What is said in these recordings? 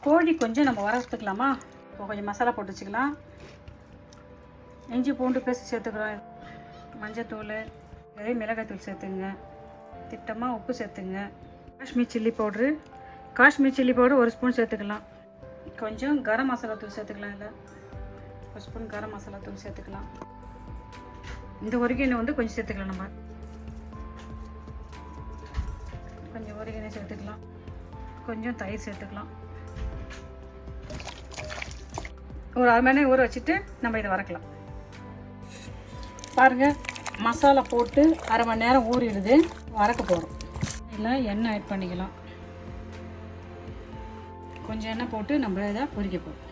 கோழி கொஞ்சம் நம்ம வறுத்துக்கலாமா? இப்போ கொஞ்சம் மசாலா போட்டு வச்சுக்கலாம். இஞ்சி பூண்டு பேஸ்ட் சேர்த்துக்கிறோம். மஞ்சத்தூள், இதே மிளகாய்த்தூள் சேர்த்துங்க. திட்டமாக உப்பு சேர்த்துங்க. காஷ்மீர் சில்லி பவுட்ரு 1 ஸ்பூன் சேர்த்துக்கலாம். கொஞ்சம் கரம் மசாலா தூள் சேர்த்துக்கலாம். இல்லை 1 ஸ்பூன் கரம் மசாலா தூள் சேர்த்துக்கலாம். இந்த ஒரிகேனோ வந்து கொஞ்சம் சேர்த்துக்கலாம். நம்ம கொஞ்சம் ஒரிகேனோ சேர்த்துக்கலாம். கொஞ்சம் தயிர் சேர்த்துக்கலாம். ஒரு 1/2 மணி நேரம் ஊற வச்சுட்டு நம்ம இதை வறுக்கலாம். பாருங்கள், மசாலா போட்டு 1/2 மணி நேரம் ஊறிடுது. வறுக்க போகிறோம். இதில் எண்ணெய் ஆட் பண்ணிக்கலாம். கொஞ்சம் எண்ணெய் போட்டு நம்ம இதை பொரிக்க போகிறோம்.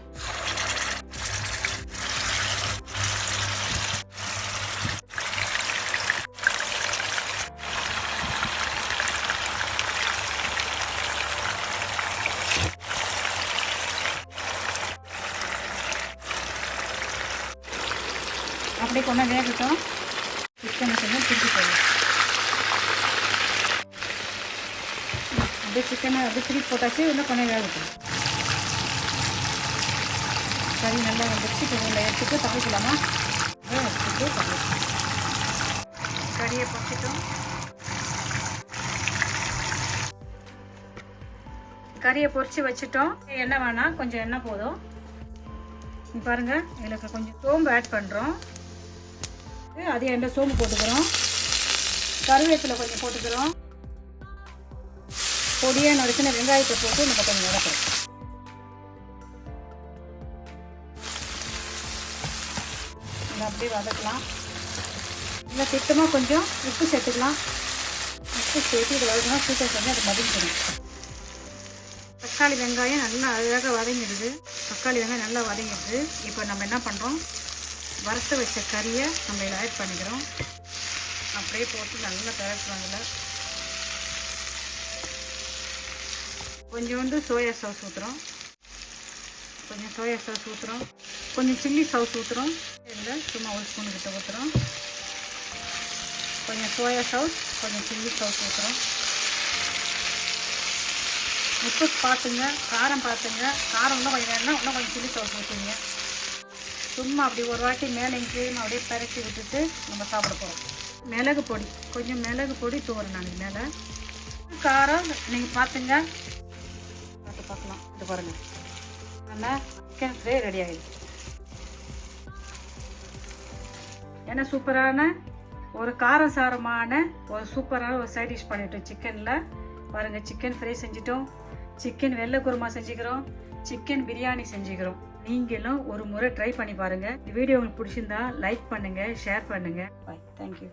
அப்படியே கொஞ்சம் வேகட்டும். சிக்கனை கொஞ்சம் திருப்பி போடலாம். அப்படியே சிக்கனை அப்படியே திருப்பி போட்டாச்சு. இன்னும் கொஞ்சம் வேகட்டும். கறி நல்லா வந்துச்சு. கொஞ்சம் எடுத்துட்டு தவிக்கலாமா? வச்சுட்டு கறியை பொரிச்சிட்டோம். கறியை பொரிச்சு வச்சுட்டோம். எண்ணெய் வேணாம், கொஞ்சம் எண்ணெய் போதும். பாருங்கள், இதில் கொஞ்சம் சோம்பு ஆட் பண்ணுறோம். அதே எண்ணெய் சோம்பு போட்டுக்கிறோம். கருவேப்பிலை கொஞ்சம் போட்டுக்கிறோம். பொடியாக நறுக்கின வெங்காயத்தை போட்டு நம்ம கொஞ்சம் வதக்குறோம். இதை அப்படியே வதக்கலாம். இல்லை திட்டமாக கொஞ்சம் உப்பு சேர்த்துக்கலாம். உப்பு சேர்த்து இதை வதக்கணும். சூப்பர் பண்ணி அதை மதிக்கணும். தக்காளி வெங்காயம் நல்லா அழகாக வதங்கிடுது. இப்போ நம்ம என்ன பண்ணுறோம், வறுத்து வச்ச கறியை நம்ம இதில் ஆட் பண்ணிக்கிறோம். அப்படியே போட்டு நல்லா பரட்டுறோம். இதில் கொஞ்சோண்டு சோயா சாஸ் ஊற்றுறோம். கொஞ்சம் சில்லி சாஸ் ஊற்றுறோம். இதில் சும்மா 1 ஸ்பூன் கிட்ட ஊற்றுறோம். கொஞ்சம் சோயா சாஸ், கொஞ்சம் சில்லி சாஸ் ஊற்றுறோம். உப்பு பார்த்துங்க, காரம் பார்த்துங்க. காரம் இன்னும் கொஞ்சம் வேணும்னா இன்னும் கொஞ்சம் சில்லி சாஸ் ஊற்றுங்க. சும்மா அப்படி ஒரு வாட்டி மேலே கீழே அப்படியே பரட்டி விட்டுட்டு நம்ம சாப்பிட போகிறோம். கொஞ்சம் மிளகு பொடி தூவுறேன் நான் மேலே. காரம் நீங்கள் பார்த்துங்க, பார்க்கலாம். இது பாருங்கள், நல்லா சிக்கன் ஃப்ரை ரெடி ஆகிடுச்சு. ஏன்னா சூப்பரான ஒரு காரசாரமான ஒரு சூப்பரான ஒரு சைட் டிஷ் பண்ணிட்டோம் சிக்கனில். பாருங்கள், சிக்கன் ஃப்ரை செஞ்சிட்டோம். சிக்கன் வெள்ளை குருமா செஞ்சுக்கிறோம். சிக்கன் பிரியாணி செஞ்சுக்கிறோம். நீங்களும் ஒரு முறை ட்ரை பண்ணி பாருங்கள். இந்த வீடியோ உங்களுக்கு பிடிச்சிருந்தா லைக் பண்ணுங்கள், ஷேர் பண்ணுங்கள். பாய். தேங்க்யூ.